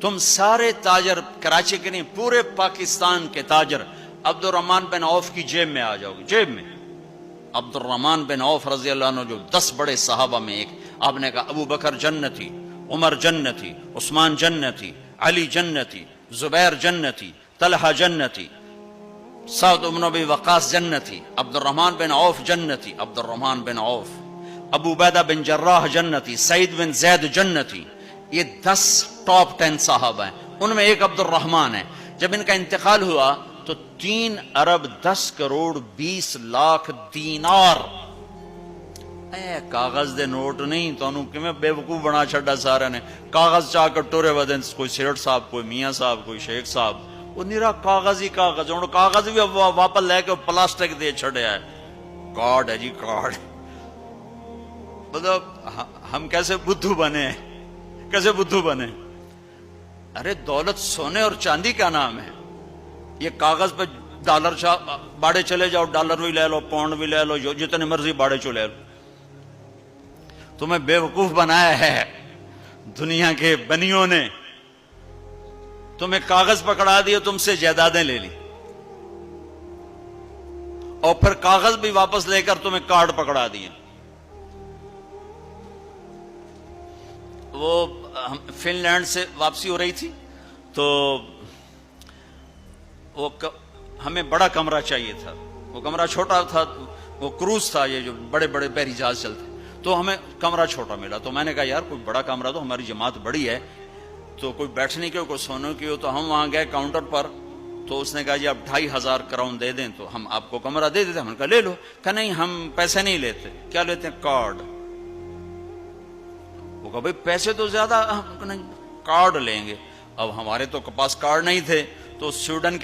تم سارے تاجر، کراچی کے نہیں پورے پاکستان کے تاجر عبد الرحمن بن عوف کی جیب میں آ جاؤ گے، جیب میں۔ عبد الرحمن بن عوف رضی اللہ عنہ جو 10 بڑے صحابہ میں ایک، آپ نے کہا ابو بکر جنتی، عمر جنتی، عثمان جنتی، علی جنتی، زبیر جنتی، طلحہ جنتی، سعد بن ابی وقاص جنتی، عبد الرحمن بن عوف جنتی، عبد الرحمن بن عوف، ابو عبیدہ بن جراح جنتی، سعید بن زید جنتی۔ یہ 10 ٹاپ 10 صحابہ ہیں، ان میں ایک عبد الرحمن ہے۔ جب ان کا انتقال ہوا تو 3 ارب 10 کروڑ 20 لاکھ دینار، اے کاغذ دے نوٹ نہیں تو انہوں کہ میں بے وقوف بنا چھڑا سارے نے، کاغذ چاہ کر ٹورے ودن، کوئی سیرٹ صاحب، کوئی میاں صاحب، کوئی شیخ صاحب، وہ نیرا کاغذ ہی کاغذ، انہوں کاغذ بھی واپس لے کے پلاسٹک دے چھڑے ہے، کارڈ ہے جی کارڈ۔ مطلب ہم کیسے بدھو بنے، کیسے بدھو بنے؟ ارے دولت سونے اور چاندی کا نام ہے، یہ کاغذ پہ ڈالر باڑے چلے جاؤ، ڈالر بھی لے لو، پاؤنڈ بھی لے لو، جو جتنے مرضی باڑے چو لے لو۔ تمہیں بے وقوف بنایا ہے دنیا کے بنیوں نے، تمہیں کاغذ پکڑا دیے، تم سے جائیدادیں لے لی، اور پھر کاغذ بھی واپس لے کر تمہیں کارڈ پکڑا دیے۔ وہ فن لینڈ سے واپسی ہو رہی تھی تو وہ ہمیں بڑا کمرہ چاہیے تھا، وہ کمرہ چھوٹا تھا، وہ کروز تھا، یہ جو بڑے بڑے بحری جہاز چلتے، تو ہمیں کمرہ چھوٹا ملا۔ تو میں نے کہا یار کوئی بڑا کمرہ، تو ہماری جماعت بڑی ہے تو کوئی بیٹھنے کی ہو، کوئی سونے کی ہو، تو ہم وہاں گئے کاؤنٹر پر، تو اس نے کہا جی آپ 2500 کراؤن دے دیں تو ہم آپ کو کمرہ دے دیتے۔ ہم نے کہا لے لو۔ کہا نہیں ہم پیسے نہیں لیتے۔ کیا لیتے ہیں؟ کارڈ۔ وہ کہا بھائی پیسے تو زیادہ، ہم کہا نہیں کارڈ لیں گے۔ اب ہمارے تو پاس کارڈ نہیں تھے، تو سویڈن کے